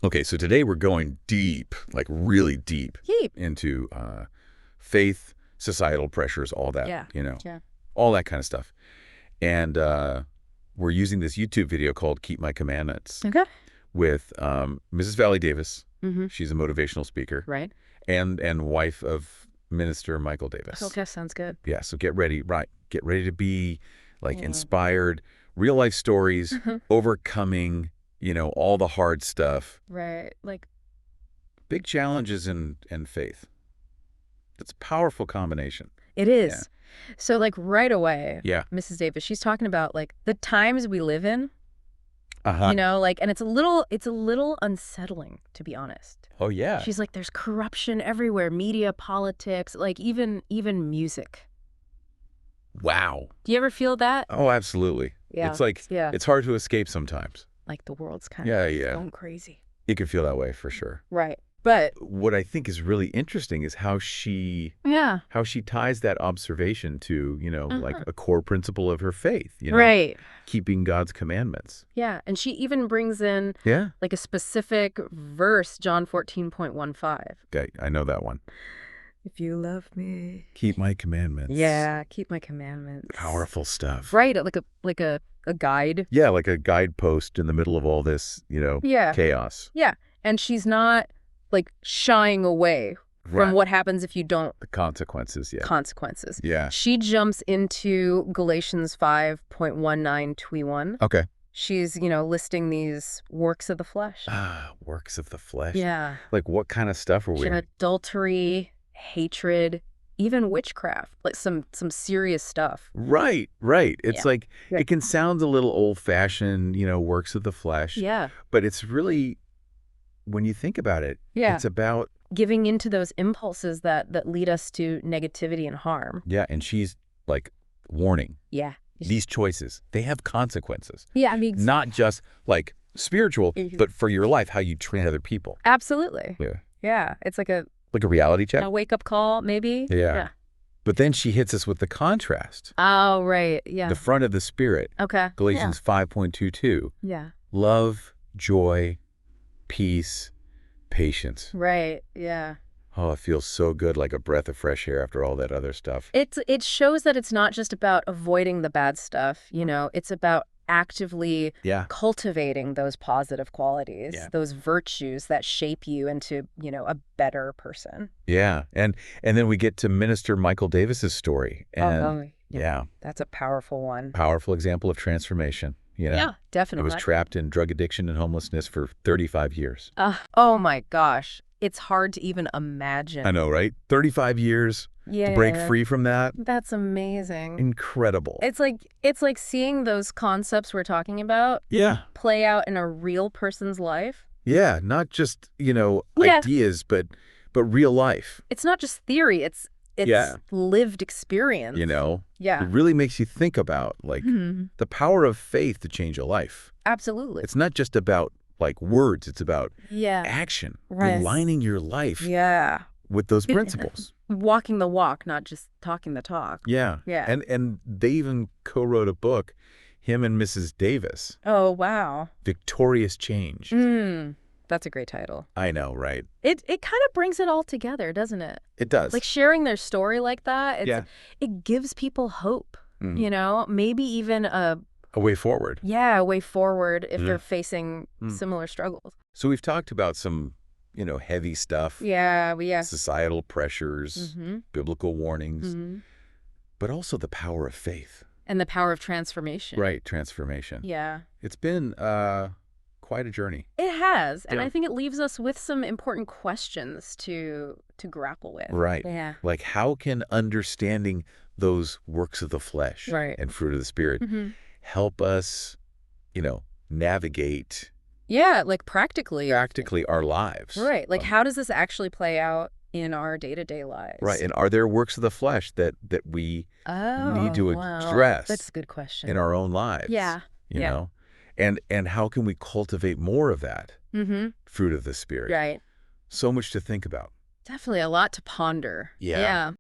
Okay, so today we're going deep, like really deep Deep. into faith, societal pressures, all that, Yeah. Yeah. all that kind of stuff. And we're using this YouTube video called Keep My Commandments Okay. with Mrs. Valley Davis. Mm-hmm. She's a motivational speaker. Right. And wife of Minister Michael Davis. Okay, sounds good. Yeah, so get ready, right. Get ready to be like Yeah. inspired, real life stories, overcoming, all the hard stuff. Right. Like, Big challenges and faith. It's a powerful combination. it is. Yeah. So, like, right away, Yeah. Mrs. Davis, she's talking about, like, the times we live in, Uh-huh. like, and it's a little unsettling, to be honest. Oh, yeah. She's like, there's corruption everywhere, media, politics, like, even music. Wow. Do you ever feel that? Oh, absolutely. Yeah. It's like, Yeah. it's hard to escape sometimes. Like, the world's kind Yeah, of yeah. going crazy. You can feel that way for sure. Right. But, What I think is really interesting is how she ties that observation to, like a core principle of her faith, right. keeping God's commandments. Yeah. And she even brings in, Yeah. like, a specific verse, John 14.15. Okay, I know that one. If you love me. Keep my commandments. Yeah, keep my commandments. Powerful stuff. Right, like a guide. Yeah, like a guidepost in the middle of all this, Yeah. chaos. Yeah. And she's not, like, shying away from Right. what happens if you don't. The consequences, yeah. Consequences. Yeah. She jumps into Galatians 5.19 Twi1. Okay. She's, listing these works of the flesh. Works of the flesh. Yeah. Like what kind of stuff are we? Adultery, hatred, even witchcraft, like some serious stuff. Right. It's Yeah. like, Yeah. it can sound a little old-fashioned, works of the flesh. Yeah. But it's really, when you think about it, Yeah. it's about, Giving into those impulses that lead us to negativity and harm. yeah, and she's like warning. Yeah. These choices, they have consequences. Yeah, I mean, Not just like spiritual, Mhm. but for your life, how you treat other people. absolutely. Yeah. Yeah. It's like a reality check. wake-up call, maybe. Yeah. But then she hits us with the contrast. Oh, right. Yeah. The front of the spirit, Okay. Galatians 5.22, Yeah. love, joy, peace, patience. Right. Yeah. Oh, it feels so good, like a breath of fresh air after all that other stuff. It shows that it's not just about avoiding the bad stuff, it's about actively Yeah. cultivating those positive qualities, Yeah. those virtues that shape you into, a better person. Yeah. And then we get to Minister Michael Davis's story. And yeah, That's a powerful one. powerful example of transformation. Yeah, I definitely. was trapped in drug addiction and homelessness for 35 years. Oh my gosh. It's hard to even imagine. I know, right? 35 years to break free from that. That's amazing. Incredible. It's like seeing those concepts we're talking about Yeah. play out in a real person's life. Yeah. Not just, Yeah. ideas, but real life. It's not just theory, it's Yeah. lived experience. It really makes you think about like the power of faith to change a life. Absolutely. It's not just about like words, it's about Yeah. action, Right. aligning your life Yeah. with those principles. Walking the walk, not just talking the talk. Yeah. Yeah. And they even co-wrote a book, him and Mrs. Davis, Oh, wow. Victorious Change. That's a great title. I know, right? It kind of brings it all together, doesn't it? It does. Like sharing their story like that, it gives people hope, Mhm. maybe even a way forward. way forward if Yeah. they're facing similar struggles. So we've talked about some, heavy stuff, Yeah, societal pressures, biblical warnings, but also the power of faith. And the power of transformation. Right, transformation. Yeah. It's been quite a journey. It has, and Yeah. I think it leaves us with some important questions to grapple with. Right. Yeah. Like how can understanding those works of the flesh Right. and fruit of the spirit help us, navigate Yeah, like practically. our lives? Right. Like how does this actually play out in our day-to-day lives? Right. And are there works of the flesh that we need to address That's a good question. in our own lives? Yeah. You know? And how can we cultivate more of that fruit of the spirit? Right. So much to think about. Definitely a lot to ponder. Yeah. Yeah.